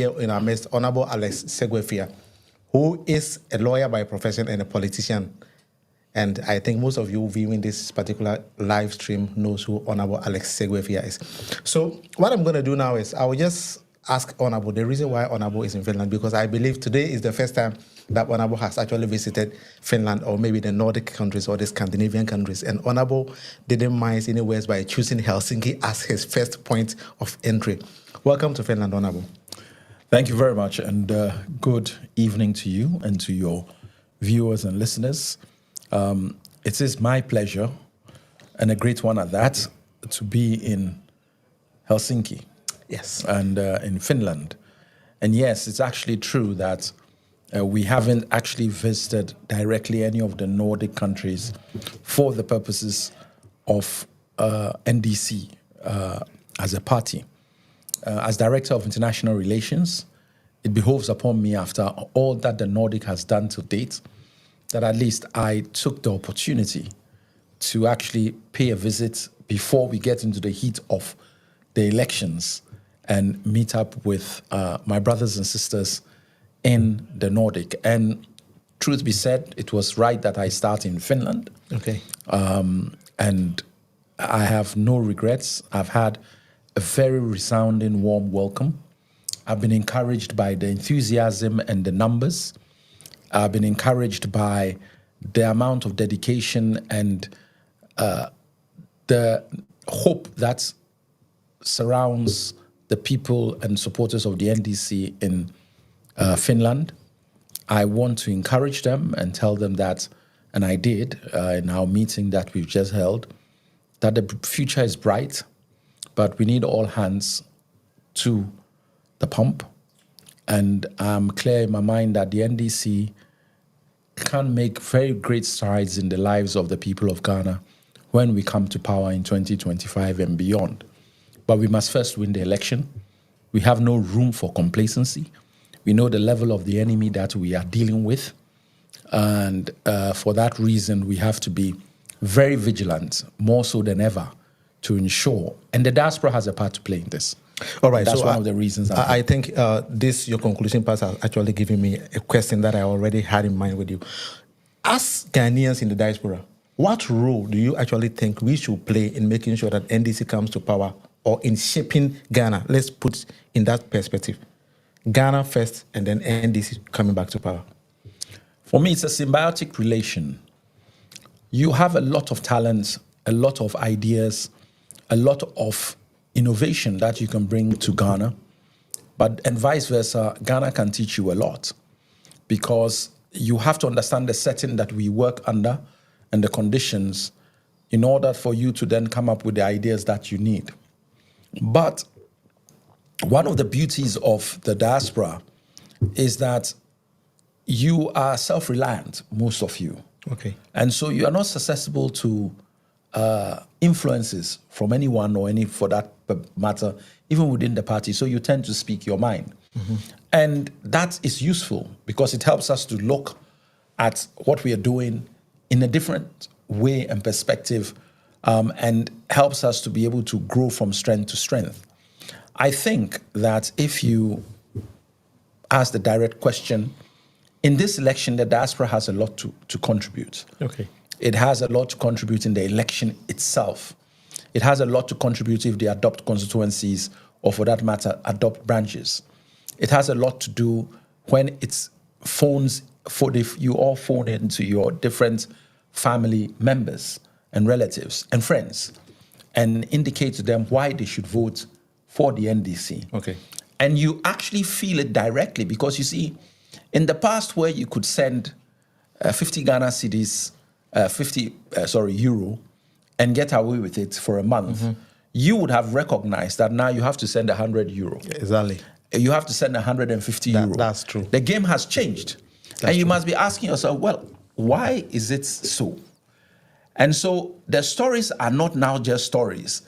here in our midst, Honorable Alex Segbefia, who is a lawyer by profession and a politician. And I think most of you viewing this particular live stream knows who Honorable Alex Segbefia is. So what I'm going to do now is I will just ask Honorable the reason why Honorable is in Finland, because I believe today is the first time that Honorable has actually visited Finland, or maybe the Nordic countries or the Scandinavian countries. And Honorable didn't mind any words by choosing Helsinki as his first point of entry. Welcome to Finland, Honorable. Thank you very much, and good evening to you and to your viewers and listeners. It is my pleasure, and a great one at that, to be in Helsinki. Yes. And in Finland. And yes, it's actually true that we haven't actually visited directly any of the Nordic countries for the purposes of NDC as a party. As Director of International Relations, it behoves upon me, after all that the Nordic has done to date, that at least I took the opportunity to actually pay a visit before we get into the heat of the elections and meet up with my brothers and sisters in the Nordic. And truth be said, it was right that I start in Finland. Okay. And I have no regrets. I've had a very resounding, warm welcome. I've been encouraged by the enthusiasm and the numbers. I've been encouraged by the amount of dedication and the hope that surrounds the people and supporters of the NDC in Finland. I want to encourage them and tell them that, and I did in our meeting that we've just held, that the future is bright, but we need all hands to the pump. And I'm clear in my mind that the NDC can make very great strides in the lives of the people of Ghana when we come to power in 2025 and beyond. But we must first win the election. We have no room for complacency. We know the level of the enemy that we are dealing with. And for that reason, we have to be very vigilant, more so than ever, to ensure. And the diaspora has a part to play in this. All right. That's one of the reasons. I think your conclusion part has actually given me a question that I already had in mind with you. As Ghanaians in the diaspora, what role do you actually think we should play in making sure that NDC comes to power, or in shaping Ghana? Let's put in that perspective. Ghana first and then NDC coming back to power. For me, it's a symbiotic relation. You have a lot of talents, a lot of ideas, a lot of innovation that you can bring to Ghana, and vice versa, Ghana can teach you a lot, because you have to understand the setting that we work under and the conditions in order for you to then come up with the ideas that you need. But one of the beauties of the diaspora is that you are self-reliant, most of you. Okay. And so you are not susceptible to influences from anyone or any, for that matter, even within the party. So you tend to speak your mind. Mm-hmm. And that is useful because it helps us to look at what we are doing in a different way and perspective, and helps us to be able to grow from strength to strength. I think that if you ask the direct question, in this election, the diaspora has a lot to contribute. Okay. It has a lot to contribute in the election itself. It has a lot to contribute if they adopt constituencies, or for that matter, adopt branches. It has a lot to do when it's you all phone into your different family members and relatives and friends and indicate to them why they should vote for the NDC. Okay. And you actually feel it directly, because you see, in the past where you could send 50 Ghana cedis, euro, and get away with it for a month, mm-hmm. you would have recognized that now you have to send 100 euro. Exactly. You have to send 150 euro. That's true. The game has changed. And you must be asking yourself, well, why is it so? And so the stories are not now just stories.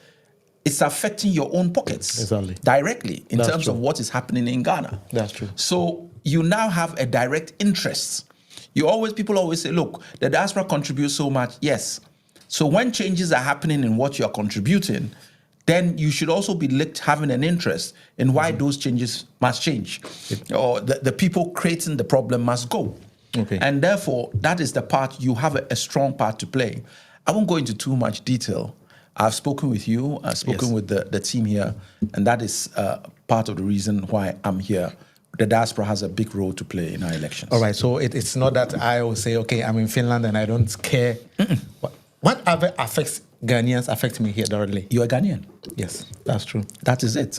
It's affecting your own pockets directly in terms of what is happening in Ghana. That's true. So you now have a direct interest. People always say, look, the diaspora contributes so much. Yes. So when changes are happening in what you're contributing, then you should also be having an interest in why those changes must change. Or the people creating the problem must go. Okay. And therefore, that is the part, you have a strong part to play. I won't go into too much detail. I've spoken with you, I've spoken with the team here, and that is part of the reason why I'm here. The diaspora has a big role to play in our elections. All right, so it's not that I will say, okay, I'm in Finland and I don't care. Whatever affects Ghanaians affect me here directly. You're a Ghanaian. Yes, that's true. That is it.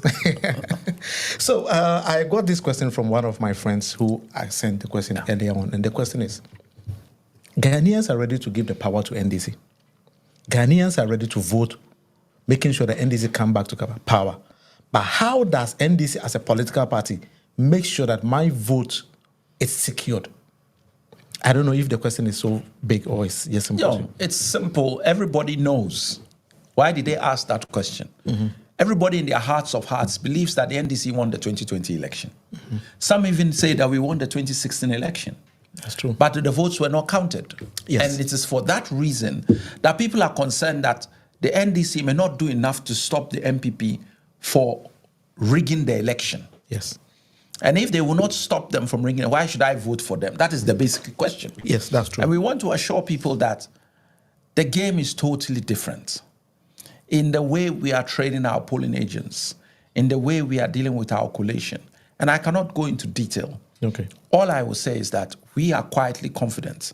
So I got this question from one of my friends who I sent the question earlier on, and the question is, Ghanaians are ready to give the power to NDC. Ghanaians are ready to vote, making sure the NDC come back to power. But how does NDC as a political party make sure that my vote is secured? I don't know if the question is so big or it's just simple. No, it's simple. Everybody knows. Why did they ask that question? Everybody in their hearts of hearts believes that the NDC won the 2020 election. Some even say that we won the 2016 election. That's true. But the votes were not counted. Yes. And it is for that reason that people are concerned that the NDC may not do enough to stop the MPP for rigging the election. Yes. And if they will not stop them from rigging, why should I vote for them? That is the basic question. Yes, that's true. And we want to assure people that the game is totally different in the way we are training our polling agents, in the way we are dealing with our collation. And I cannot go into detail. Okay. All I will say is that we are quietly confident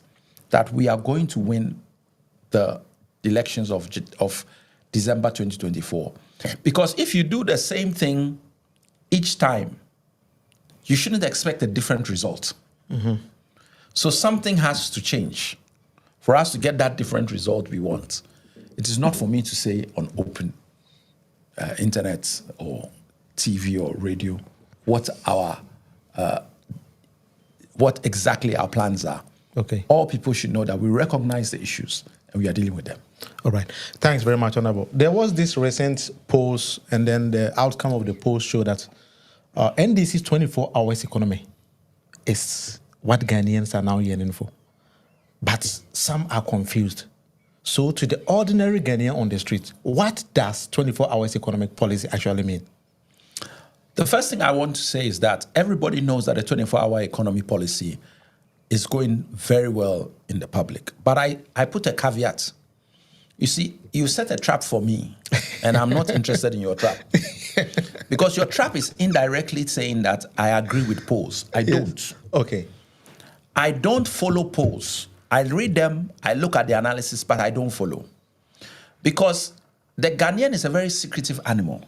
that we are going to win the elections of December 2024. Because if you do the same thing each time, you shouldn't expect a different result. So something has to change for us to get that different result we want. It is not for me to say on open internet or TV or radio what exactly our plans are. Okay. All people should know that we recognize the issues and we are dealing with them. All right. Thanks very much, Honorable. There was this recent polls, and then the outcome of the polls showed that NDC's 24 hours economy is what Ghanaians are now yearning for. But some are confused. So to the ordinary Ghanaian on the street, what does 24 hours economic policy actually mean? The first thing I want to say is that everybody knows that the 24-hour economy policy is going very well in the public. But I put a caveat. You see, you set a trap for me, and I'm not interested in your trap. Because your trap is indirectly saying that I agree with polls. I don't. Okay. I don't follow polls. I read them, I look at the analysis, but I don't follow. Because the Ghanaian is a very secretive animal.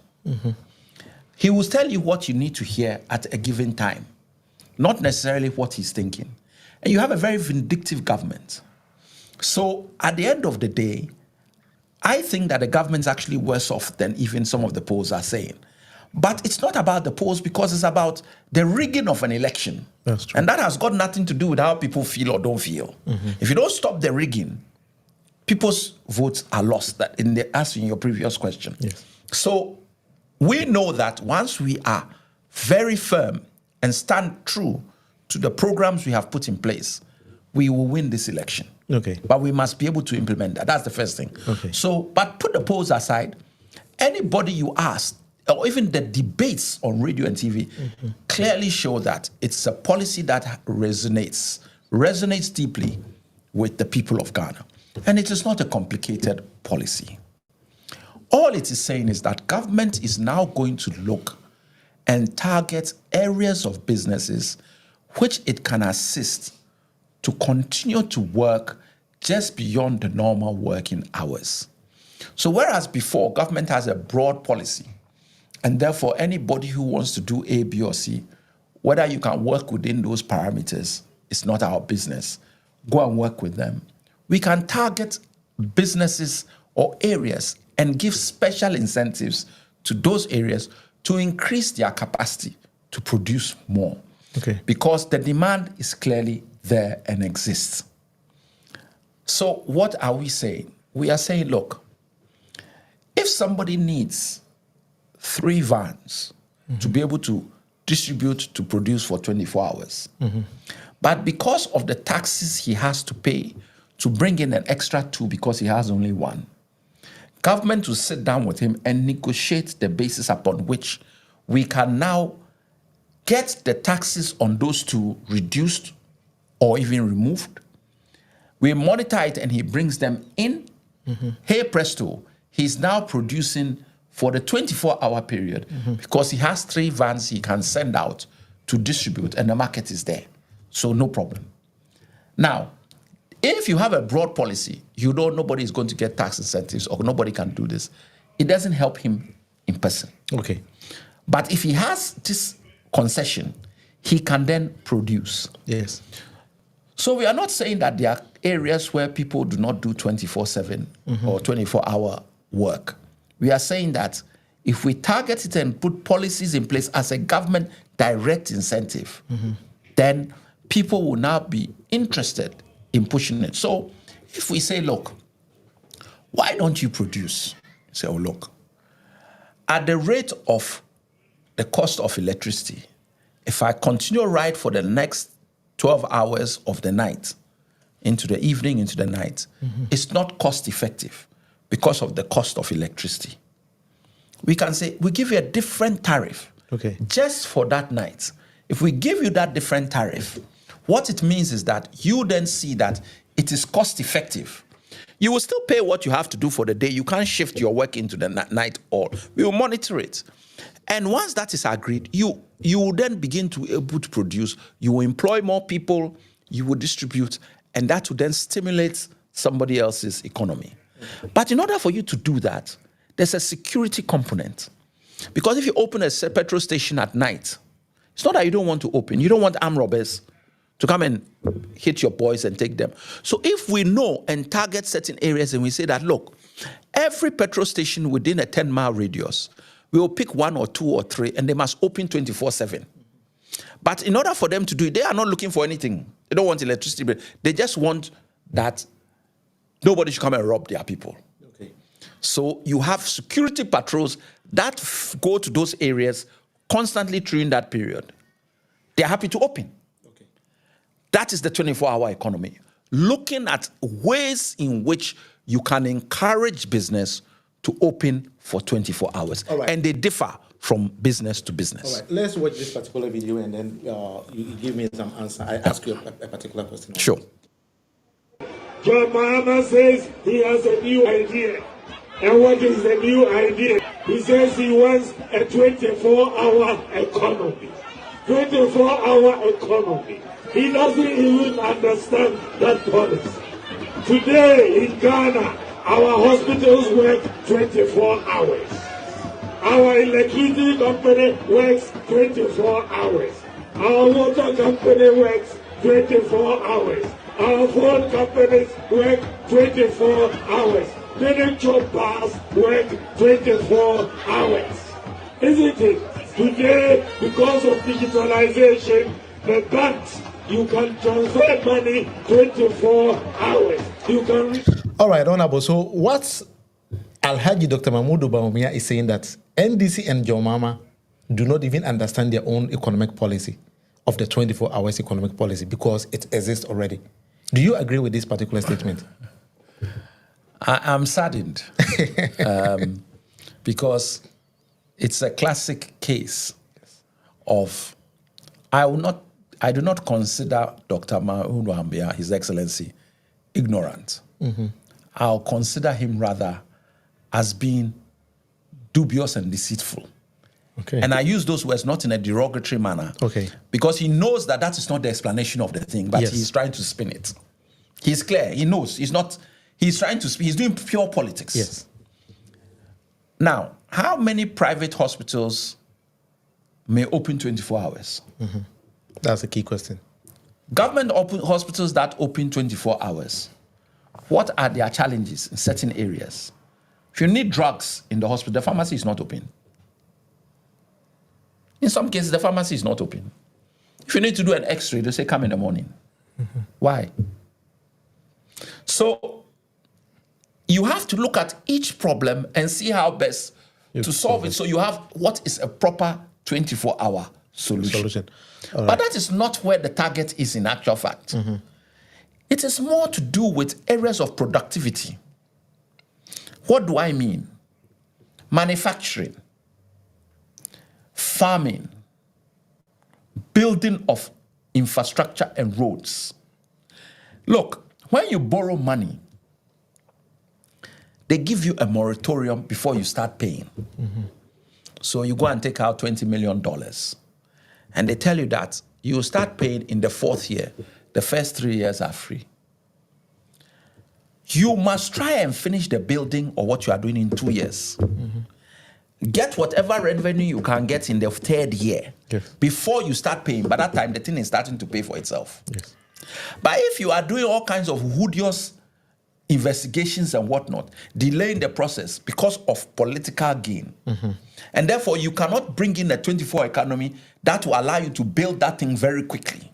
He will tell you what you need to hear at a given time, not necessarily what he's thinking. And you have a very vindictive government. So at the end of the day, I think that the government's actually worse off than even some of the polls are saying. But it's not about the polls, because it's about the rigging of an election. That's true. And that has got nothing to do with how people feel or don't feel. If you don't stop the rigging, people's votes are lost, that in the answering your previous question. Yes. So we know that once we are very firm and stand true to the programs we have put in place, we will win this election. Okay. But we must be able to implement that. That's the first thing. Okay. So, but put the polls aside, anybody you ask, or even the debates on radio and TV, clearly show that it's a policy that resonates deeply with the people of Ghana. And it is not a complicated policy. All it is saying is that government is now going to look and target areas of businesses which it can assist to continue to work just beyond the normal working hours. So whereas before, government has a broad policy, and therefore anybody who wants to do A, B, or C, whether you can work within those parameters, it's not our business. Go and work with them. We can target businesses or areas and give special incentives to those areas to increase their capacity to produce more. Okay. Because the demand is clearly there and exists. So what are we saying? We are saying, look, if somebody needs 3 vans to be able to distribute to produce for 24 hours, but because of the taxes he has to pay to bring in an extra 2 because he has only 1, government will sit down with him and negotiate the basis upon which we can now get the taxes on those two reduced or even removed. We monitor it and he brings them in. Hey presto, he's now producing for the 24-hour period because he has 3 vans he can send out to distribute and the market is there. So no problem. Now, if you have a broad policy, you know nobody is going to get tax incentives or nobody can do this, it doesn't help him in person. Okay. But if he has this concession, he can then produce. Yes. So we are not saying that there are areas where people do not do 24/7 or 24-hour work. We are saying that if we target it and put policies in place as a government direct incentive, then people will now be interested in pushing it. So if we say, look, why don't you produce? You say, oh, look, at the rate of the cost of electricity, if I continue right for the next 12 hours of the night, into the evening, into the night, it's not cost effective because of the cost of electricity. We can say, we give you a different tariff just for that night. If we give you that different tariff, what it means is that you then see that it is cost effective. You will still pay what you have to do for the day. You can't shift your work into the night all. We will monitor it. And once that is agreed, you will then begin to be able to produce. You will employ more people, you will distribute, and that will then stimulate somebody else's economy. But in order for you to do that, there's a security component. Because if you open a petrol station at night, it's not that you don't want to open. You don't want armed robbers to come and hit your boys and take them. So if we know and target certain areas and we say that, look, every petrol station within a 10-mile radius, we will pick 1 or 2 or 3 and they must open 24/7. But in order for them to do it, they are not looking for anything. They don't want electricity. But they just want that nobody should come and rob their people. Okay. So you have security patrols that go to those areas constantly during that period. They're happy to open. Okay. That is the 24-hour economy. Looking at ways in which you can encourage business to open for 24 hours. Right. And they differ from business to business. All right, let's watch this particular video and then you give me some answer. I ask you a particular question. Sure. John Mahama says he has a new idea. And what is the new idea? He says he wants a 24-hour economy. 24-hour economy. He doesn't even understand that policy. Today in Ghana, our hospitals work 24 hours. Our electricity company works 24 hours. Our water company works 24 hours. Our phone companies work 24 hours. Miniature bars work 24 hours. Isn't it? Today, because of digitalization, the banks, you can transfer money 24 hours. You can... All right, Honorable. So what Alhaji Dr. Mahmoud Bawumia is saying that NDC and John Mahama do not even understand their own economic policy of the 24 hours economic policy because it exists already. Do you agree with this particular statement? I'm saddened because it's a classic case of I do not consider Dr. Mahmoud Bawumia, His Excellency, ignorant. I'll consider him rather as being dubious and deceitful. Okay. And I use those words not in a derogatory manner. Okay. Because he knows that that is not the explanation of the thing, but he's trying to spin it. He's clear. He knows. He's trying to spin. He's doing pure politics. Yes. Now, how many private hospitals may open 24 hours? That's a key question. Government hospitals that open 24 hours, what are their challenges in certain areas? If you need drugs in the hospital, the pharmacy is not open. In some cases, the pharmacy is not open. If you need to do an x-ray, they say come in the morning. Why? So you have to look at each problem and see how best to solve it. So you have what is a proper 24-hour solution. Right. But that is not where the target is in actual fact. It is more to do with areas of productivity. What do I mean? Manufacturing, farming, building of infrastructure and roads. Look, when you borrow money, they give you a moratorium before you start paying. Mm-hmm. So you go and take out $20 million. And they tell you that you start paying in the 4th year. The first 3 years are free. You must try and finish the building or what you are doing in 2 years. Mm-hmm. Get whatever revenue you can get in the 3rd year before you start paying. By that time, the thing is starting to pay for itself. Yes. But if you are doing all kinds of hoodious investigations and whatnot, delaying the process because of political gain, and therefore you cannot bring in a 24 economy that will allow you to build that thing very quickly,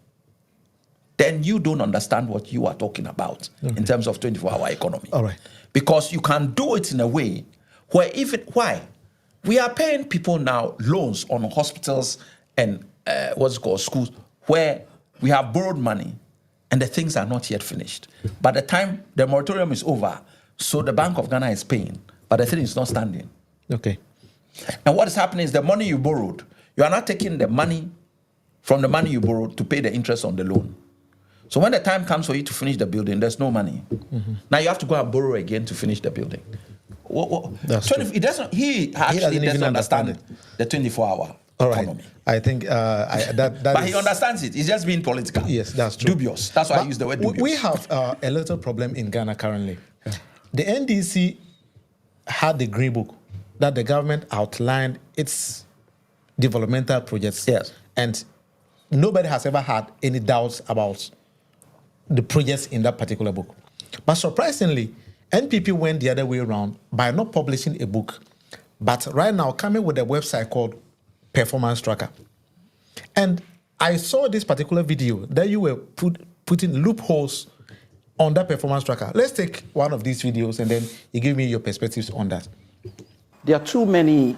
then you don't understand what you are talking about in terms of 24-hour economy. All right. Because you can do it in a way where we are paying people now loans on hospitals and schools where we have borrowed money and the things are not yet finished. By the time the moratorium is over, so the Bank of Ghana is paying, but the thing is not standing. Okay. And what is happening is the money you borrowed, you are not taking the money from the money you borrowed to pay the interest on the loan. So when the time comes for you to finish the building, there's no money. Mm-hmm. Now you have to go and borrow again to finish the building. That's true. He doesn't understand the 24-hour economy. I think but he understands it. He's just being political. Yes, that's true. Dubious. That's why I use the word dubious. We have a little problem in Ghana currently. The NDC had the grey book that the government outlined its developmental projects. Yes. And nobody has ever had any doubts about the projects in that particular book. But surprisingly, NPP went the other way around by not publishing a book, but right now coming with a website called Performance Tracker. And I saw this particular video that you were putting loopholes on that Performance Tracker. Let's take one of these videos and then you give me your perspectives on that. There are too many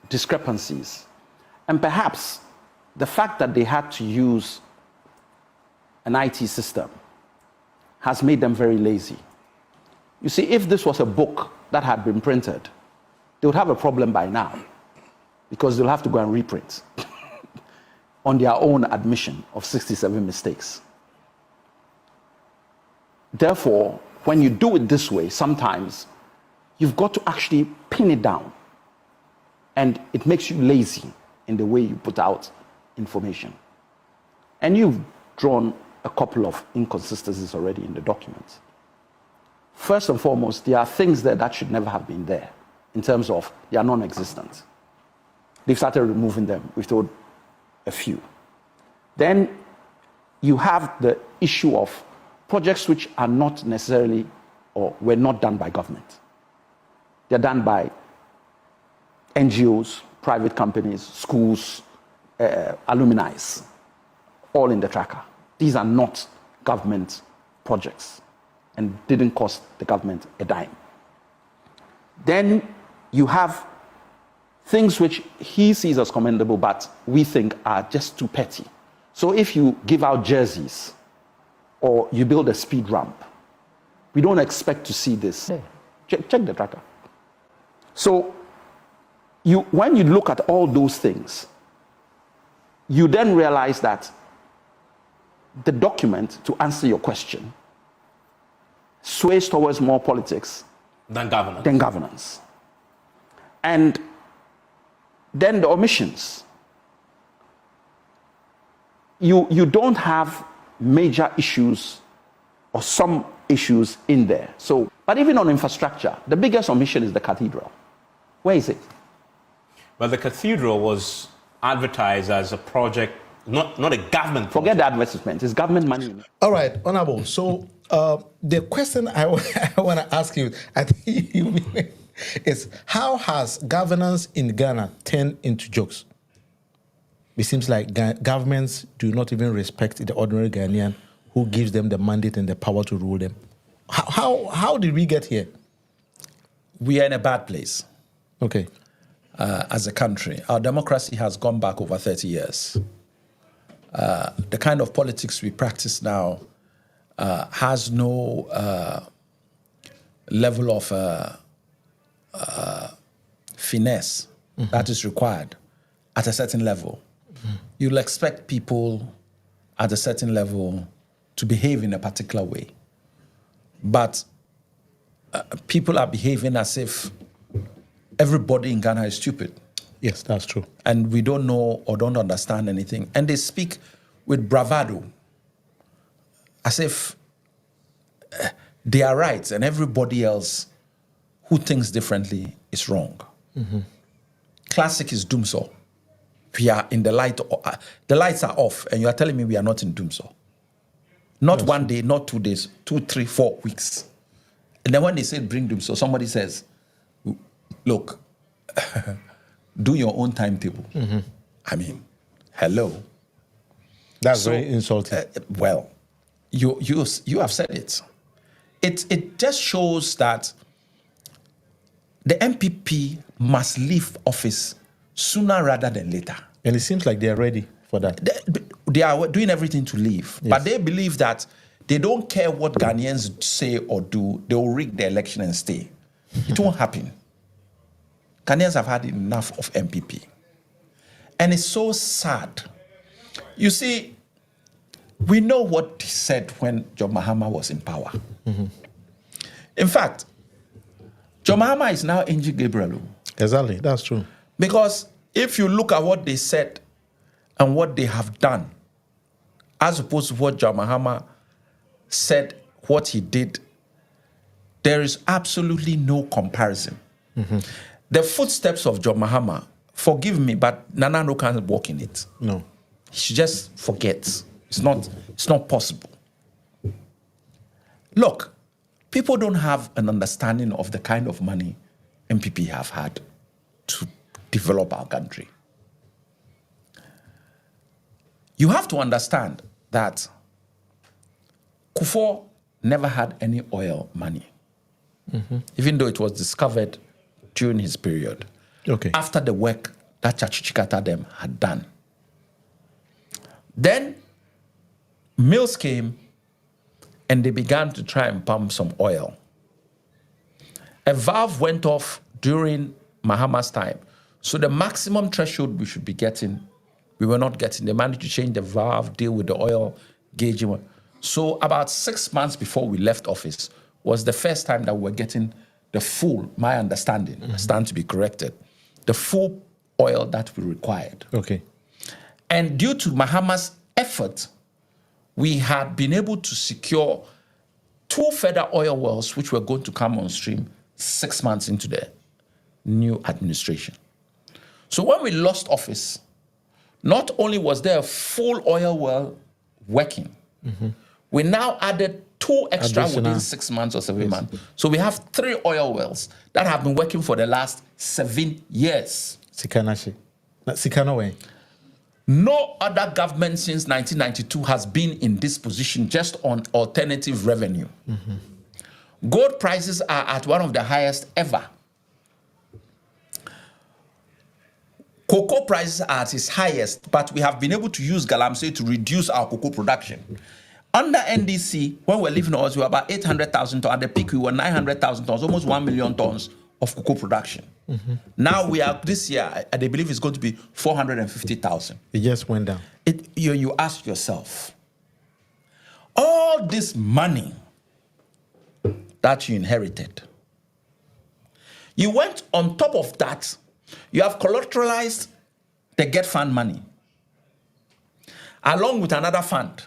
discrepancies. And perhaps the fact that they had to use an IT system has made them very lazy. You see, if this was a book that had been printed, they would have a problem by now because they'll have to go and reprint on their own admission of 67 mistakes. Therefore, when you do it this way, sometimes you've got to actually pin it down, and it makes you lazy in the way you put out information. And you've drawn a couple of inconsistencies already in the document. First and foremost, there are things there that should never have been there in terms of they are non-existent. They've started removing them. We've told a few. Then you have the issue of projects which are not necessarily or were not done by government. They're done by NGOs, private companies, schools, alumni, all in the tracker. These are not government projects and didn't cost the government a dime. Then you have things which he sees as commendable, but we think are just too petty. So if you give out jerseys or you build a speed ramp, we don't expect to see this. Check the tracker. So when you look at all those things, you then realize that the document, to answer your question, sways towards more politics than governance. And then the omissions. You don't have major issues or some issues in there. So, but even on infrastructure, the biggest omission is the cathedral. Where is it? Well, the cathedral was advertised as a project, not a government project. Forget the advertisement. It's government money. All right, Honorable. So the question I want to ask you, I think is how has governance in Ghana turned into jokes? It seems like governments do not even respect the ordinary Ghanaian who gives them the mandate and the power to rule them. How did we get here? We are in a bad place. Okay. As a country, our democracy has gone back over 30 years. The kind of politics we practice now has no level of finesse that is required at a certain level. You'll expect people at a certain level to behave in a particular way. But people are behaving as if everybody in Ghana is stupid. Yes, that's true. And we don't know or don't understand anything. And they speak with bravado, as if they are right and everybody else who thinks differently is wrong. Classic is doomsaw. We are in the light, the lights are off, and you are telling me we are not in doomsaw. Not one day, not 2 days, 2, 3, 4 weeks. And then when they say bring doomsaw, somebody says, look, do your own timetable. I mean, hello. That's very insulting. Well, you have said it. It just shows that the MPP must leave office sooner rather than later. And it seems like they're ready for that. They are doing everything to leave. Yes. But they believe that they don't care what Ghanaians say or do. They will rig the election and stay. It won't happen. Ghanaians have had enough of MPP. And it's so sad. You see, we know what he said when John Mahama was in power. In fact, John Mahama is now Ng Gabriel. Exactly, that's true. Because if you look at what they said and what they have done, as opposed to what John Mahama said, what he did, there is absolutely no comparison. The footsteps of John Mahama, forgive me, but Nana no can't walk in it. No. She just forgets. It's not possible. Look, people don't have an understanding of the kind of money MPP have had to develop our country. You have to understand that Kufuor never had any oil money, even though it was discovered during his period, after the work that Chachichikata them had done. Then mills came and they began to try and pump some oil. A valve went off during Mahama's time. So the maximum threshold we should be getting, we were not getting. They managed to change the valve, deal with the oil gauging. So about 6 months before we left office was the first time that we were getting the full, my understanding, I stand to be corrected, the full oil that we required. And due to Mahama's effort, we had been able to secure 2 further oil wells which were going to come on stream 6 months into the new administration. So when we lost office, not only was there a full oil well working, we now added 2 extra within 6 months or 7 months. So we have 3 oil wells that have been working for the last 7 years. No other government since 1992 has been in this position just on alternative revenue. Gold prices are at one of the highest ever. Cocoa prices are at its highest, but we have been able to use Galamsey to reduce our cocoa production. Under NDC, when we were living on, we were about 800,000 tons. At the peak, we were 900,000 tons, almost 1 million tons of cocoa production. Now we are, this year, I believe it's going to be 450,000. It just went down. You ask yourself, all this money that you inherited, you went on top of that, you have collateralized the Get Fund money, along with another fund.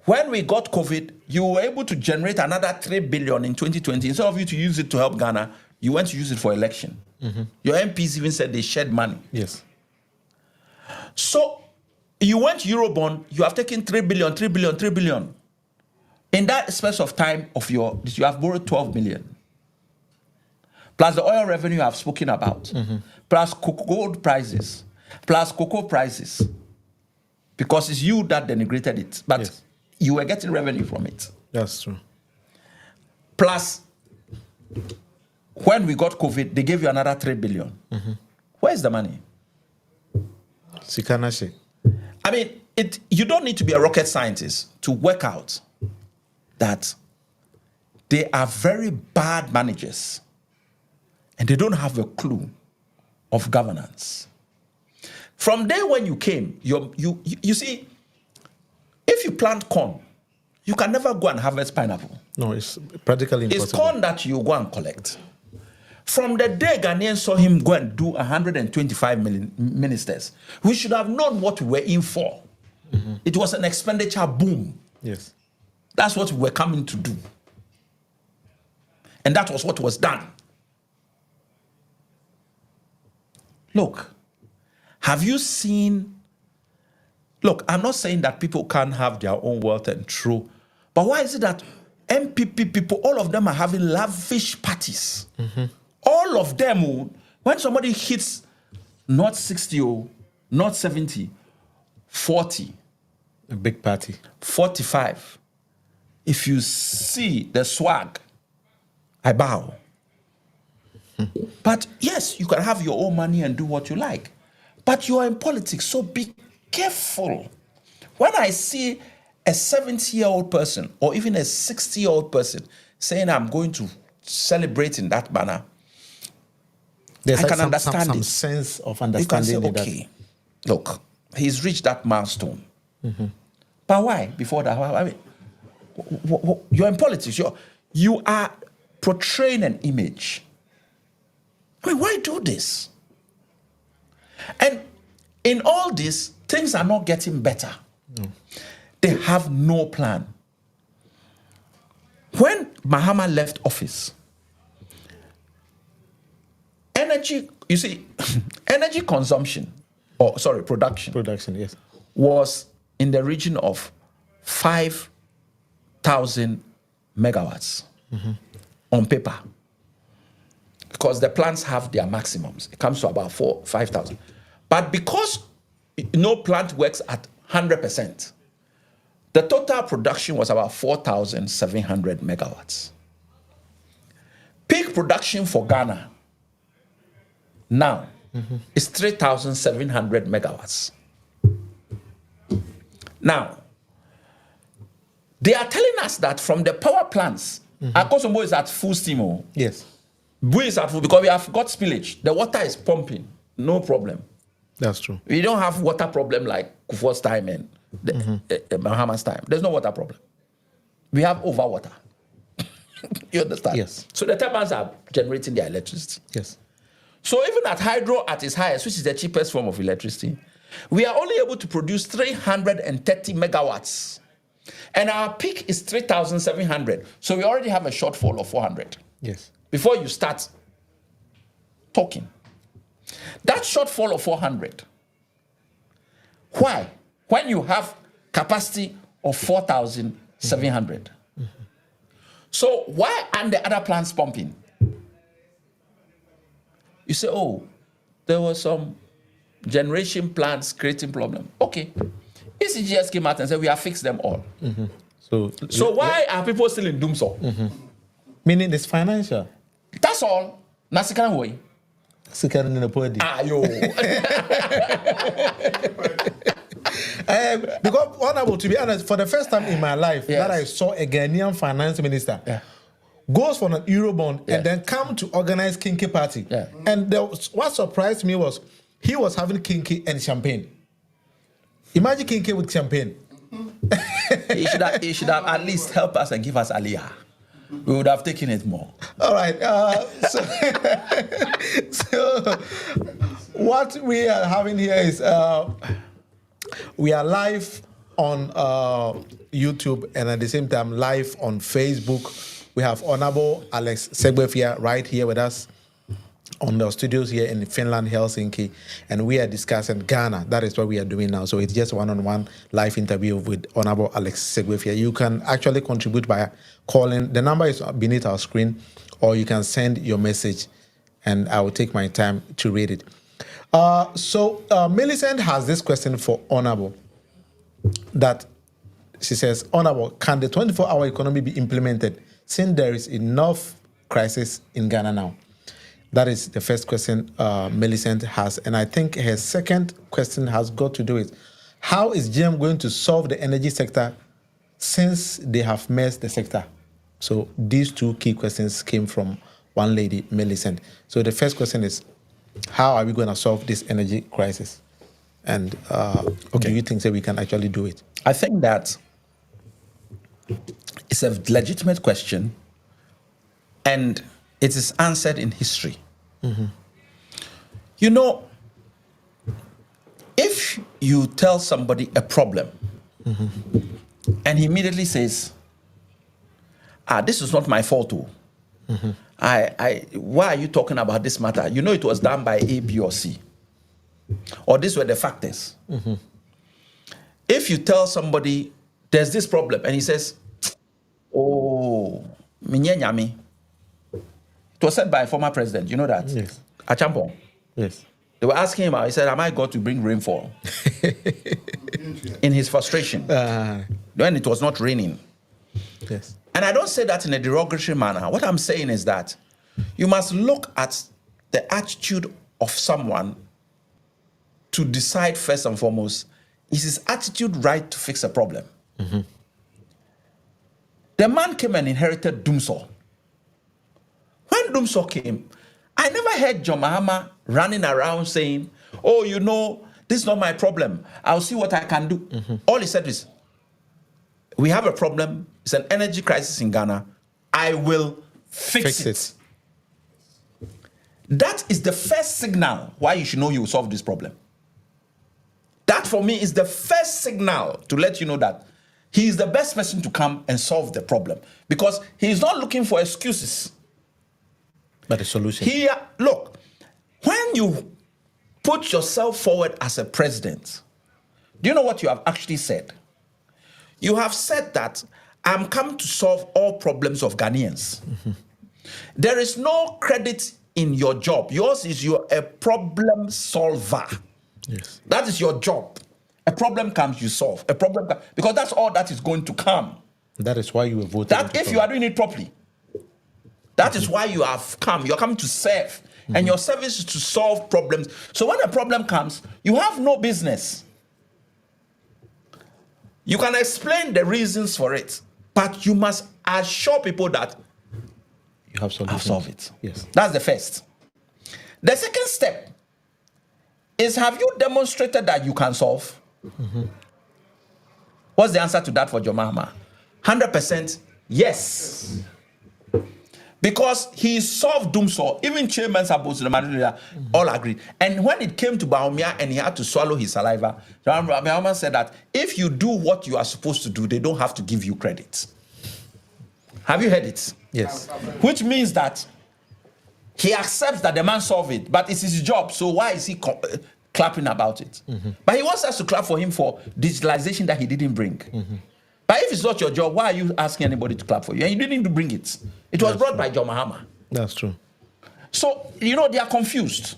When we got COVID, you were able to generate another 3 billion in 2020. Instead of you to use it to help Ghana, you went to use it for election. Your MPs even said they shed money. Yes. So you went Eurobond, you have taken 3 billion, 3 billion, 3 billion. In that space of time of you have borrowed 12 million. Plus the oil revenue I've spoken about, plus gold prices, plus cocoa prices, because it's you that denigrated it, but you were getting revenue from it. That's true. Plus, when we got COVID, they gave you another 3 billion. Where's the money? Sikanashi. I mean, you don't need to be a rocket scientist to work out that They are very bad managers, and they don't have a clue of governance. From there when you came, you see, if you plant corn, you can never go and harvest pineapple. No, it's practically impossible. It's corn that you go and collect. From the day Ghanaians saw him go and do 125 million ministers, we should have known what we were in for. It was an expenditure boom. Yes. That's what we were coming to do. And that was what was done. Look, have you seen... Look, I'm not saying that people can't have their own wealth and true, but why is it that MPP people, all of them are having lavish parties? All of them, when somebody hits not 60 or not 70, 40, A big party. 45, if you see the swag, I bow. But yes, you can have your own money and do what you like, but you are in politics, so be careful. When I see a 70-year-old person or even a 60-year-old person saying I'm going to celebrate in that manner, There's I like can some understand it. sense of You can understanding say, in that. okay, look, he's reached that milestone. But why? Before that, I mean, you're in politics. You are portraying an image. I mean, why do this? And in all this, things are not getting better. They have no plan. When Mahama left office, energy, you see, energy consumption, production Yes. was in the region of 5,000 megawatts on paper. Because the plants have their maximums. It comes to about 5,000. But because no plant works at 100%, the total production was about 4,700 megawatts. Peak production for Ghana now is 3,700 megawatts. Now, they are telling us that from the power plants, Akosombo is at full steam. Yes. Bui is at full because we have got spillage. The water is pumping, no problem. That's true. We don't have water problem like Kufuor's time and Mahama's time. There's no water problem. We have over water. You understand? Yes. So the turbines are generating their electricity. Yes. So even at hydro at its highest, which is the cheapest form of electricity, we are only able to produce 330 megawatts. And our peak is 3,700. So we already have a shortfall of 400. Yes. Before you start talking. That shortfall of 400. Why? When you have capacity of 4,700. So why aren't the other plants pumping? You say, oh, there were some generation plants creating problem. Okay. ECGS came out and said, we have fixed them all. So why are people still in doomsday? Meaning it's financial. That's all. Nasikan way. Yo. Because honorable, to be honest, for the first time in my life that I saw a Ghanaian finance minister goes for an Eurobond and then come to organize Kinky party. And what surprised me was he was having Kinky and champagne. Imagine Kinky with champagne. He should have at least helped us and give us aliyah. We would have taken it more. All right. So what we are having here is we are live on YouTube and at the same time live on Facebook. We have Honorable Alex Segbefia right here with us on the studios here in Finland, Helsinki, and we are discussing Ghana. That is what we are doing now. So it's just one-on-one live interview with Honorable Alex Segbefia. You can actually contribute by calling. The number is beneath our screen, or you can send your message, and I will take my time to read it. So Millicent has this question for Honorable, that she says, Honorable, can the 24-hour economy be implemented since there is enough crisis in Ghana now? That is the first question Millicent has. And I think her second question has got to do with how is GM going to solve the energy sector since they have messed the sector? So these two key questions came from one lady, Millicent. So the first question is, how are we going to solve this energy crisis? And do you think that we can actually do it? I think that it's a legitimate question, and it is answered in history. You know, if you tell somebody a problem, and he immediately says, this is not my fault. Why are you talking about this matter? You know it was done by A, B, or C. Or these were the factors. If you tell somebody there's this problem and he says, oh, minye nyame. It was said by a former president, you know that? Yes. Achampong. Yes. They were asking him, he said, am I God to bring rainfall? In his frustration. When it was not raining. Yes. And I don't say that in a derogatory manner. What I'm saying is that you must look at the attitude of someone to decide first and foremost, is his attitude right to fix a problem? The man came and inherited Dumsor. When Dumsor came, I never heard John Mahama running around saying, oh, you know, this is not my problem. I'll see what I can do. All he said is, we have a problem. It's an energy crisis in Ghana. I will fix it. That is the first signal why you should know you will solve this problem. That for me is the first signal to let you know that he is the best person to come and solve the problem, because he is not looking for excuses, but a solution. Look, when you put yourself forward as a president, do you know what you have actually said? You have said that I'm come to solve all problems of Ghanaians. There is no credit in your job. Yours is you're a problem solver. Yes. That is your job. A problem comes, you solve. A problem because that's all that is going to come. That is why you were voted. That if you are doing it properly. That is why you have come. You're coming to serve. And your service is to solve problems. So when a problem comes, you have no business. You can explain the reasons for it, but you must assure people that you have solutions. I'll solve it. Yes. That's the first. The second step is, have you demonstrated that you can solve? What's the answer to that for John Mahama? 100% yes. Because he solved Dumsor. Even chairman all agreed. And when it came to Baumia and he had to swallow his saliva, John Mahama said that if you do what you are supposed to do, they don't have to give you credit. Have you heard it? Yes. Which means that he accepts that the man solved it, but it's his job. So why is he clapping about it? But he wants us to clap for him for digitalization that he didn't bring. But if it's not your job, why are you asking anybody to clap for you? And you didn't bring it. It was brought by John Mahama. That's true. So, you know, they are confused.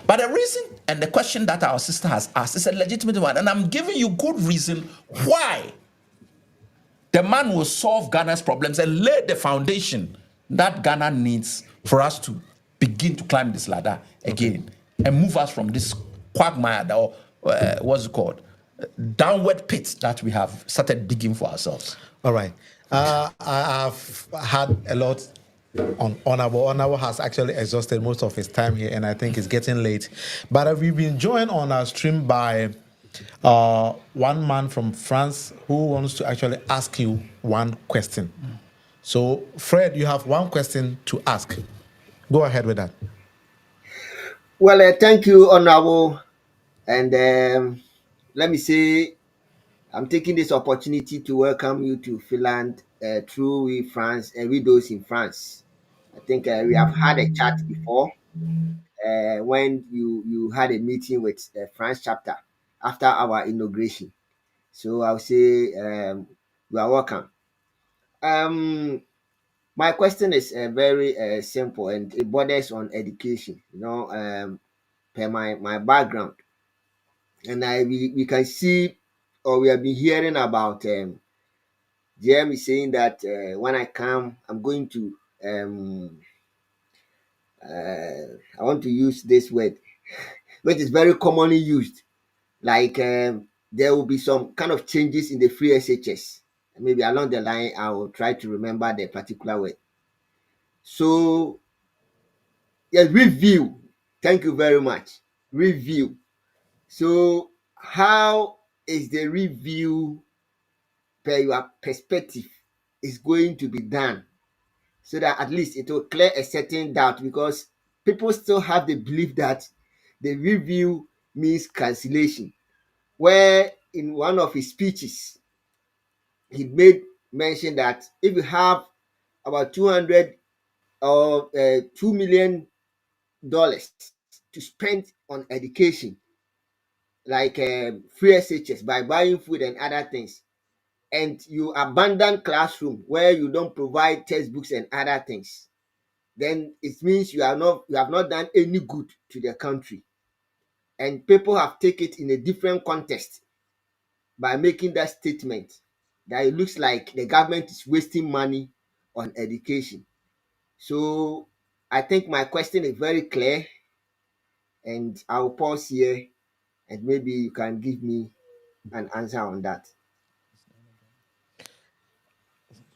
But the reason and the question that our sister has asked is a legitimate one. And I'm giving you good reason why the man will solve Ghana's problems and lay the foundation that Ghana needs for us to begin to climb this ladder again and move us from this quagmire, or what's it called? Downward pit that we have started digging for ourselves. All right. I've had a lot on Honorable. Honorable has actually exhausted most of his time here, and I think it's getting late. But we've been joined on our stream by one man from France who wants to actually ask you one question. So, Fred, you have one question to ask. Go ahead with that. Well, thank you, Honorable. And let me say, I'm taking this opportunity to welcome you to Finland through we France and we those in France. I think we have had a chat before when you had a meeting with the France chapter after our inauguration. So I'll say you are welcome. My question is very simple, and it borders on education. You know, per my background, and we can see, or we have been hearing about Jeremy saying that when I come, I'm going to I want to use this word, which is very commonly used, like there will be some kind of changes in the free SHS. Maybe along the line, I will try to remember the particular word. So, yes, review. Thank you very much. Review. So, how is the review per your perspective is going to be done so that at least it will clear a certain doubt, because people still have the belief that the review means cancellation, where in one of his speeches he made mention that if you have about 200 or $2 million to spend on education, like free SHS, by buying food and other things, and you abandon classroom where you don't provide textbooks and other things, then it means you have not done any good to the country. And people have taken it in a different context by making that statement, that it looks like the government is wasting money on education. So I think my question is very clear, and I'll pause here and maybe you can give me an answer on that.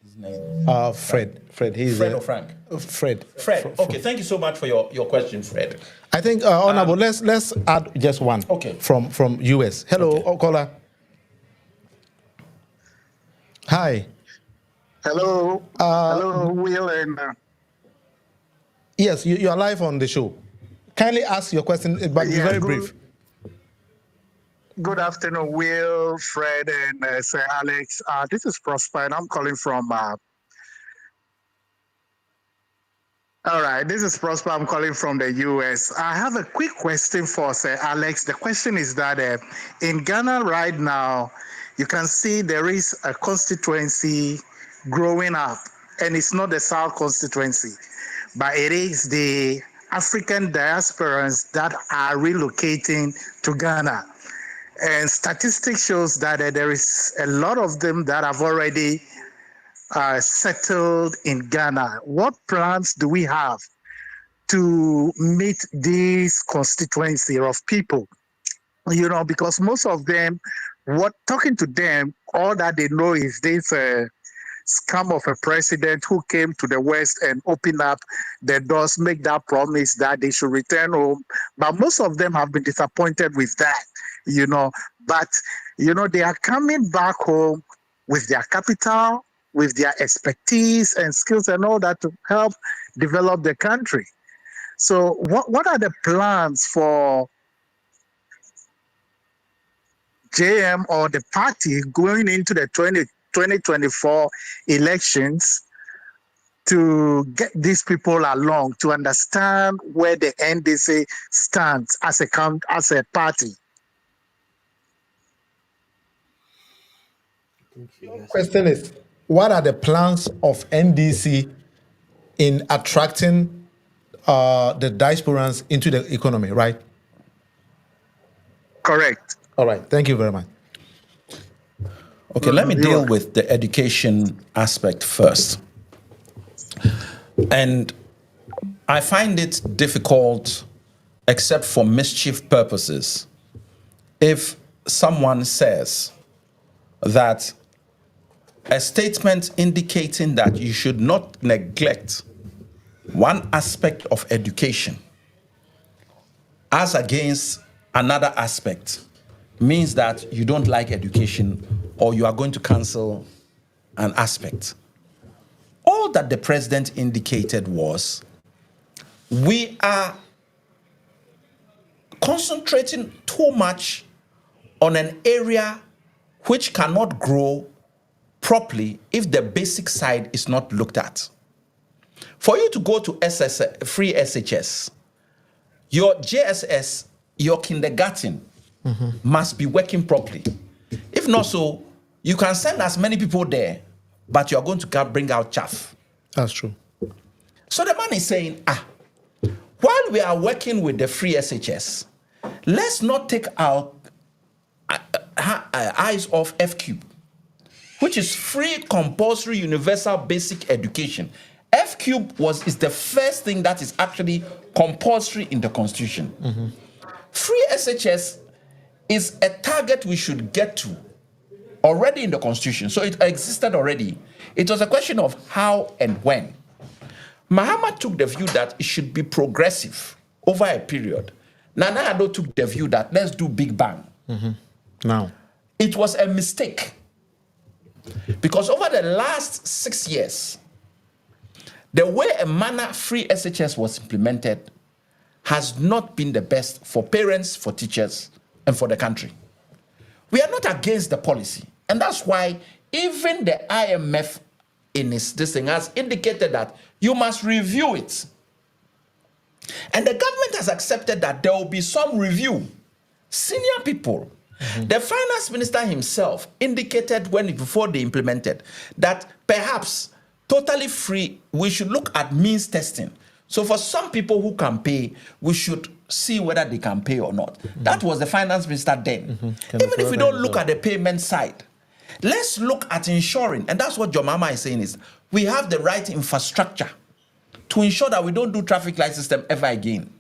His name. Fred. Fred. He's Fred or Frank? Fred. Fred. Okay, thank you so much for your question, Fred. I think, Honorable, let's add just one. Okay. From US. Hello, Okay. caller. Hi. Hello. Hello, Will and. Yes, you are live on the show. Kindly ask your question, but be very brief. Good afternoon, Will, Fred, and Sir Alex. This is Prosper, and I'm calling from. All right, this is Prosper. I'm calling from the US. I have a quick question for Sir Alex. The question is that in Ghana right now, you can see there is a constituency growing up, and it's not the South constituency, but it is the African diasporans that are relocating to Ghana. And statistics shows that there is a lot of them that have already settled in Ghana. What plans do we have to meet this constituency of people? You know, because most of them, talking to them, all that they know is this scam of a president who came to the West and opened up the doors, make that promise that they should return home. But most of them have been disappointed with that, you know. But, you know, they are coming back home with their capital, with their expertise and skills and all that to help develop the country. So what are the plans for JM or the party going into the 2024 elections to get these people along, to understand where the NDC stands as a party? Question is, what are the plans of NDC in attracting the diasporans into the economy, right? Correct. All right. Thank you very much. Okay, let me deal with the education aspect first. And I find it difficult, except for mischief purposes, if someone says that a statement indicating that you should not neglect one aspect of education as against another aspect means that you don't like education or you are going to cancel an aspect. All that the president indicated was we are concentrating too much on an area which cannot grow properly if the basic side is not looked at. For you to go to free SHS, your JSS, your kindergarten must be working properly. If not so, you can send as many people there, but you're going to bring out chaff. That's true. So the man is saying, while we are working with the free SHS, let's not take our eyes off F-Cube, which is free, compulsory, universal, basic education. F-Cube is the first thing that is actually compulsory in the Constitution. Free SHS is a target we should get to already in the constitution. So it existed already. It was a question of how and when. Mahama took the view that it should be progressive over a period. Nana Addo took the view that let's do Big Bang. Now, it was a mistake because over the last 6 years, the way a manner-free SHS was implemented has not been the best for parents, for teachers, and for the country. We are not against the policy, and that's why even the IMF in its this thing has indicated that you must review it. And the government has accepted that there will be some review. Senior people, the finance minister himself indicated before they implemented that perhaps totally free, we should look at means testing. So for some people who can pay, we should see whether they can pay or not. That was the finance minister then. Even if we don't look at the payment side, let's look at ensuring, and that's what Jomama is saying, is we have the right infrastructure to ensure that we don't do traffic light system ever again.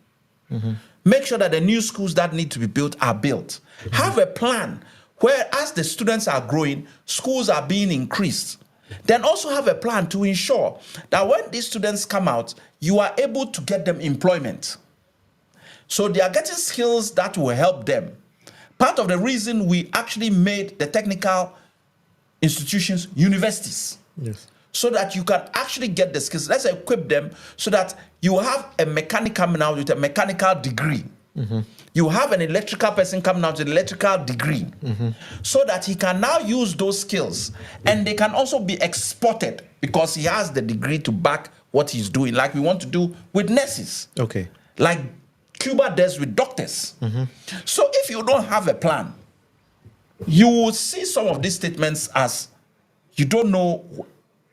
Make sure that the new schools that need to be built are built. Have a plan where as the students are growing, schools are being increased. Then also have a plan to ensure that when these students come out, you are able to get them employment. So they are getting skills that will help them. Part of the reason we actually made the technical institutions universities. yes. So that you can actually get the skills. Let's equip them so that you have a mechanic coming out with a mechanical degree. You have an electrical person coming out with an electrical degree. So that he can now use those skills. And they can also be exported because he has the degree to back what he's doing, like we want to do with nurses. Okay. Like Cuba does with doctors. So if you don't have a plan, you will see some of these statements as you don't know.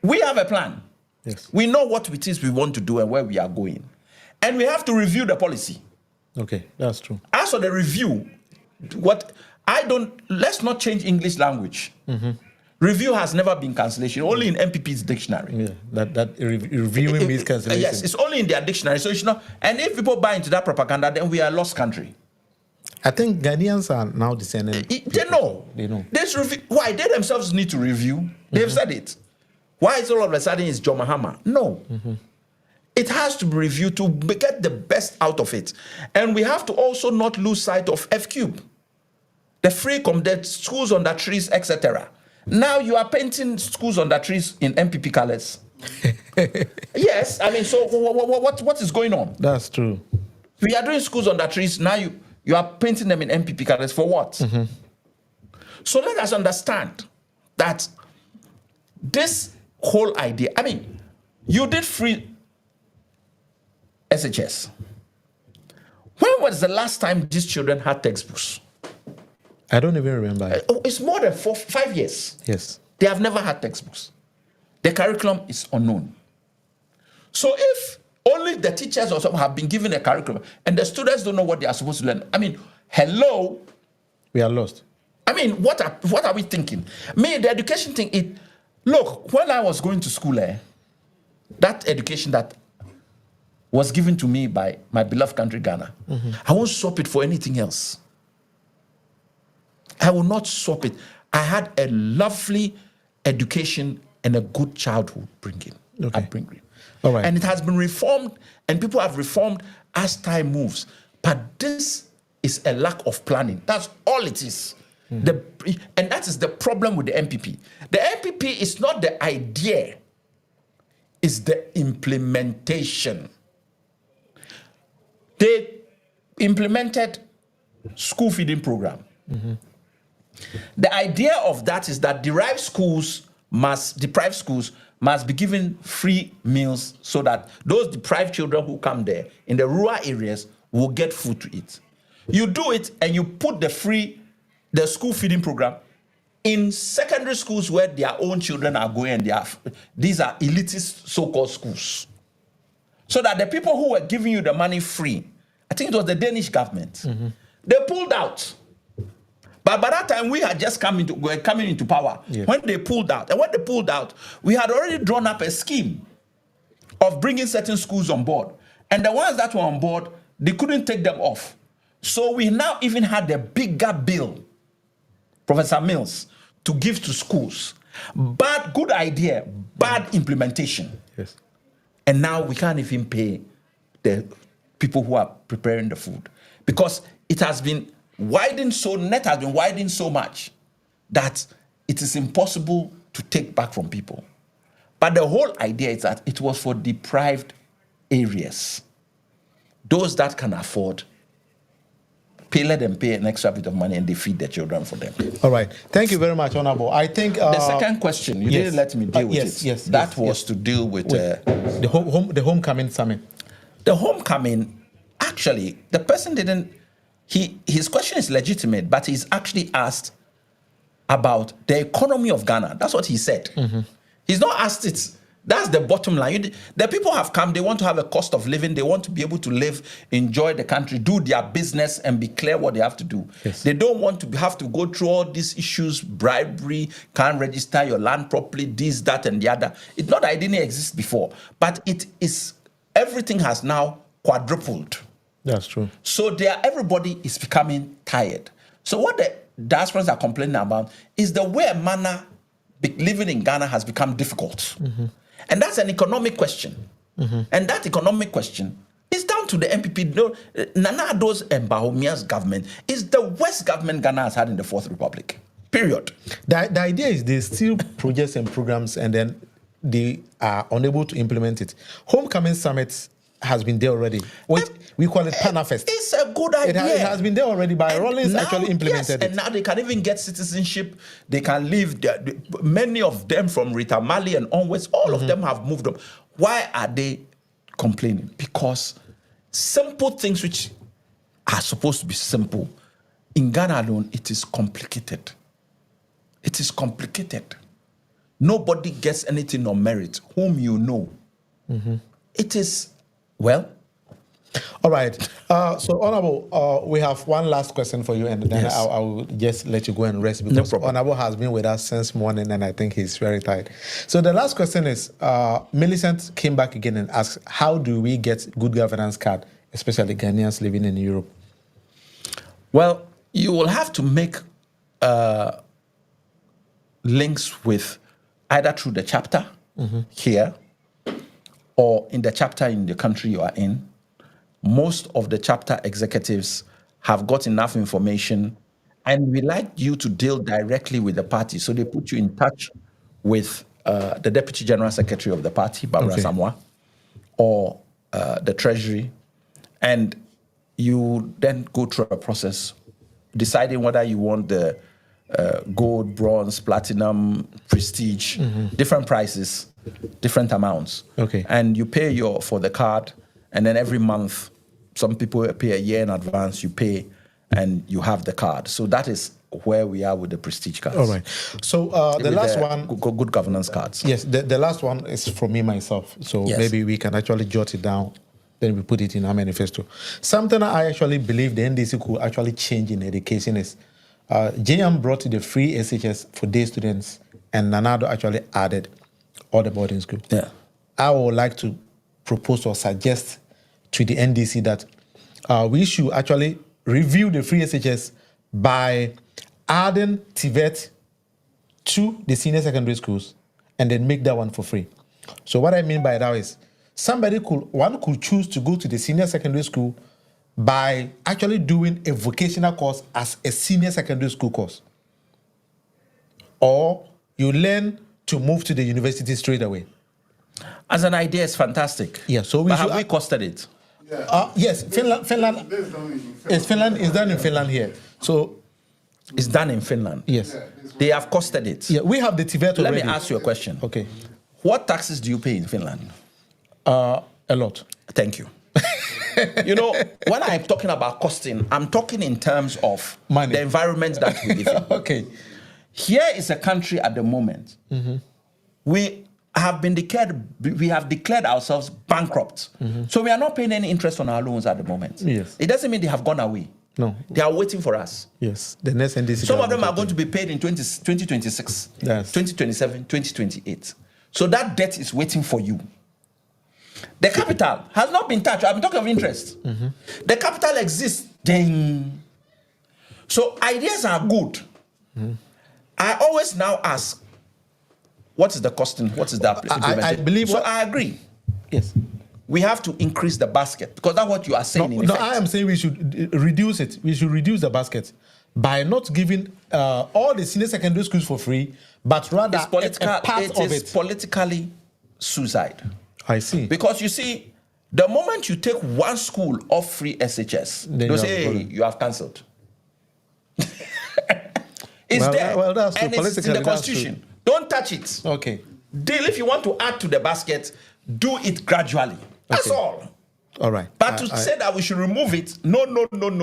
We have a plan. Yes. We know what it is we want to do and where we are going. And we have to review the policy. Okay, that's true. As for the review, let's not change English language. Review has never been cancellation, only in MPP's dictionary. Yeah, that reviewing means cancellation. Yes, it's only in their dictionary. So you should not, and if people buy into that propaganda, then we are a lost country. I think Ghanaians are now discerning. They know. They know. This review, why they themselves need to review? They've said it. Why is all of a sudden it's John Mahama? No. It has to be reviewed to get the best out of it. And we have to also not lose sight of F-Cube. The free the schools under trees, etc. Now you are painting schools under trees in MPP colors. Yes, I mean, so what is going on? That's true. We are doing schools under trees, now you are painting them in MPP colors for what? So let us understand that this whole idea, I mean, you did free SHS. When was the last time these children had textbooks? I don't even remember. It's more than 5 years. Yes. They have never had textbooks. The curriculum is unknown. So if only the teachers or something have been given a curriculum and the students don't know what they are supposed to learn, I mean, hello? We are lost. I mean, what are we thinking? Me, the education thing, look, when I was going to school, that education that was given to me by my beloved country, Ghana, I won't swap it for anything else. I will not swap it. I had a lovely education and a good childhood upbringing. All right. And it has been reformed, and people have reformed as time moves. But this is a lack of planning. That's all it is. And that is the problem with the MPP. The MPP is not the idea, it's the implementation. They implemented school feeding program. The idea of that is that deprived schools must be given free meals so that those deprived children who come there in the rural areas will get food to eat. You do it and you put the school feeding program in secondary schools where their own children are going, and these are elitist so-called schools. So that the people who were giving you the money free, I think it was the Danish government, they pulled out. But by that time, we had just coming into power. Yes. When they pulled out, and when they pulled out, we had already drawn up a scheme of bringing certain schools on board. And the ones that were on board, they couldn't take them off. So we now even had a bigger bill, Professor Mills, to give to schools. Bad, good idea, bad implementation. Yes. And now we can't even pay the people who are preparing the food because it has been widened net has been widened so much that it is impossible to take back from people. But the whole idea is that it was for deprived areas. Those that can afford, let them pay an extra bit of money and they feed their children for them. All right. Thank you very much, Honorable. I think the second question, you didn't let me deal with it. Yes, that was to deal with the homecoming summit. The homecoming, actually, the person didn't. His question is legitimate, but he's actually asked about the economy of Ghana. That's what he said. Mm-hmm. He's not asked it. That's the bottom line. The people have come, they want to have a cost of living, they want to be able to live, enjoy the country, do their business, and be clear what they have to do. Yes. They don't want to have to go through all these issues, bribery, can't register your land properly, this, that, and the other. It's not that it didn't exist before, but everything has now quadrupled. That's true. So everybody is becoming tired. So what the diasporans are complaining about is the way manner living in Ghana has become difficult. Mm-hmm. And that's an economic question. Mm-hmm. And that economic question is down to the MPP. Nana Addo's and Bahomia's government is the worst government Ghana has had in the Fourth Republic. Period. The idea is they steal projects and programs and then they are unable to implement it. Homecoming Summit has been there already. We call it Panafest. It's a good idea. It has been there already, but Rollins actually implemented it. And now they can even get citizenship. They can live. Many of them from Rita Mali and onwards, all of them have moved up. Why are they complaining? Because simple things which are supposed to be simple, in Ghana alone, it is complicated. It is complicated. Nobody gets anything on merit, whom you know. Mm-hmm. It is... Well, all right. So, Honorable, we have one last question for you, and then yes. I will just let you go and rest because Honorable has been with us since morning, and I think he's very tired. So, the last question is: Millicent came back again and asked, "How do we get good governance card, especially Ghanaians living in Europe?" Well, you will have to make links with either through the chapter here. Or in the chapter in the country you are in. Most of the chapter executives have got enough information, and we like you to deal directly with the party. So they put you in touch with the Deputy General Secretary of the party, Barbara Samoa, or the Treasury, and you then go through a process deciding whether you want the gold, bronze, platinum, prestige, different prices, different amounts. Okay. And you pay for the card, and then every month, some people pay a year in advance, you pay, and you have the card. So that is where we are with the prestige cards. All right. So the last one... Good governance cards. Yes, the last one is from me myself. So maybe we can actually jot it down, then we put it in our manifesto. Something I actually believe the NDC could actually change in education is JM brought the free SHS for day students, and Nanado actually added all the boarding schools. Yeah. I would like to propose or suggest to the NDC that we should actually review the free SHS by adding TVET to the senior secondary schools and then make that one for free. So what I mean by that is one could choose to go to the senior secondary school by actually doing a vocational course as a senior secondary school course. Or you learn to move to the university straight away. As an idea, it's fantastic. Yeah, so have we costed it? Yeah. Yes, Finland is done in Finland here. So it's done in Finland. Yes, they have costed it. Yeah, we have the TVET already. Let me ask you a question. Okay, what taxes do you pay in Finland? A lot. Thank you. You know, when I'm talking about costing, I'm talking in terms of money, the environment that we live in. Okay. Here is a country at the moment. We have declared ourselves bankrupt. So we are not paying any interest on our loans at the moment. Yes. It doesn't mean they have gone away. No. They are waiting for us. Yes. The next NDC. Some of them are going to be paid in 2026, yes. 2027, 2028. So that debt is waiting for you. The capital has not been touched. I'm talking of interest. The capital exists. Ding. So ideas are good. I always now ask, what is the costing? What is the implementation? I believe. So I agree. Yes. We have to increase the basket because that's what you are saying. No, in effect. I am saying we should reduce it. We should reduce the basket by not giving all the senior secondary schools for free, but rather it's political. a part It of is it. politically suicide. I see. Because you see, the moment you take one school off free SHS, Then they'll say, hey, you have cancelled. It's Well, there. well, that's true. And it's in Politically, the that's Constitution. Don't touch it. Okay. Deal, if you want to add to the basket, do it gradually. That's Okay. all. All right. But to say that we should remove it, no. We are problem.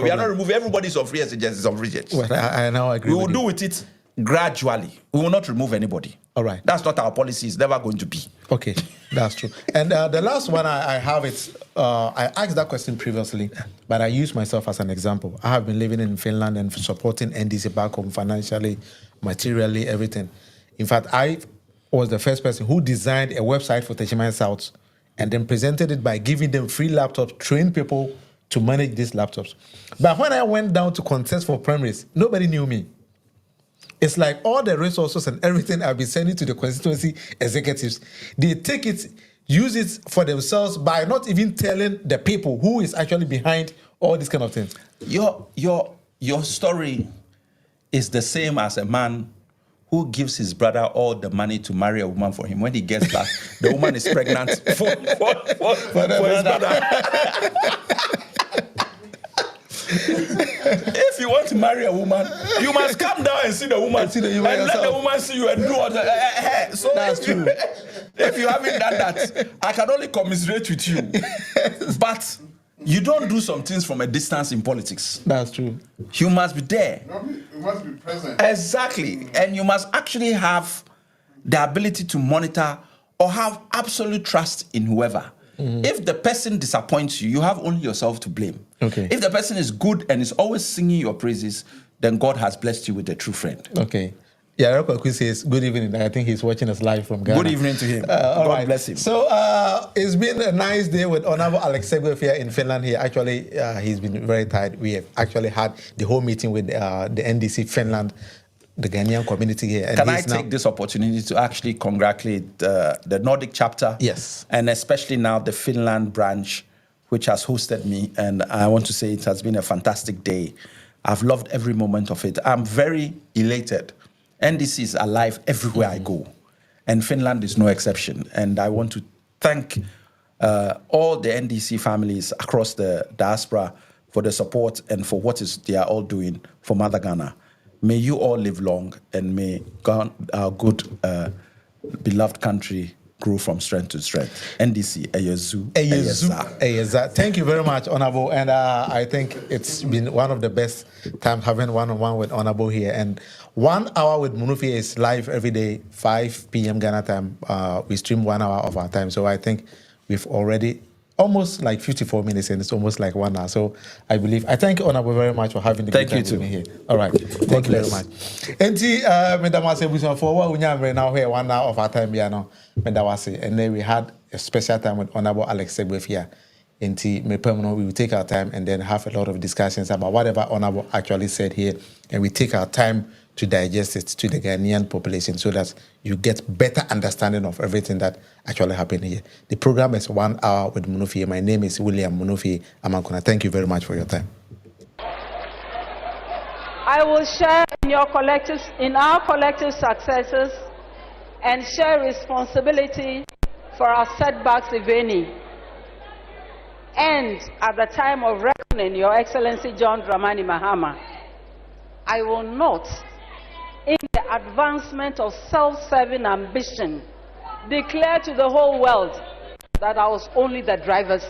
not removing everybody's of free SHS is of rejects. Well, I now agree. We will with do you. with it gradually. We will not remove anybody. All right. That's not our policy. It's never going to be. Okay, that's true. And the last one I have is, I asked that question previously, but I use myself as an example. I have been living in Finland and supporting NDC back home financially, materially, everything. In fact, I was the first person who designed a website for Techiman South and then presented it by giving them free laptops, train people to manage these laptops. But when I went down to contest for primaries, nobody knew me. It's like all the resources and everything I've been sending to the constituency executives, they take it, use it for themselves by not even telling the people who is actually behind all these kind of things. Your story is the same as a man who gives his brother all the money to marry a woman for him. When he gets back, the woman is pregnant for his brother. If you want to marry a woman, you must come down and see the woman, and let the woman see you and do what. So that's true. If you haven't done that, I can only commiserate with you. But you don't do some things from a distance in politics. That's true. You must be there. You must be present. Exactly. And you must actually have the ability to monitor or have absolute trust in whoever. If the person disappoints you, you have only yourself to blame. Okay. If the person is good and is always singing your praises, then God has blessed you with a true friend. Okay. Yeah, Rekwaku says good evening. I think he's watching us live from Ghana. Good evening to him. God bless him. So it's been a nice day with Honorable Alex Segbefia in Finland. He actually, he's been very tired. We have actually had the whole meeting with the NDC Finland, the Ghanaian community here. And Can I take this opportunity to actually congratulate the Nordic chapter? Yes. And especially now the Finland branch, which has hosted me. And I want to say it has been a fantastic day. I've loved every moment of it. I'm very elated. NDC is alive everywhere I go. And Finland is no exception. And I want to thank all the NDC families across the diaspora for the support and for what they are all doing for Mother Ghana. May you all live long, and may our good, beloved country grow from strength to strength. NDC, Eyezu. Thank you very much, Honorable. And I think it's been one of the best times having one-on-one with Honorable here. And 1 hour with Munufi is live every day, 5 p.m. Ghana time. We stream 1 hour of our time. So I think we've already almost like 54 minutes, and it's almost like 1 hour. So I thank Honorable very much for having the good time with me here. All right. Thank you very much. And Madam Asebuson, for what we are now here, 1 hour of our time, and then we had a special time with Honorable Alex Segbefia. And we will take our time and then have a lot of discussions about whatever Honorable actually said here, and we take our time to digest it to the Ghanaian population so that you get better understanding of everything that actually happened here. The program is 1 hour with Munufi. My name is William Munufi Amankuna. Thank you very much for your time. I will share in our collective successes and share responsibility for our setbacks, if any. And at the time of reckoning, Your Excellency John Dramani Mahama, I will not, in the advancement of self-serving ambition, declare to the whole world that I was only the driver's mate.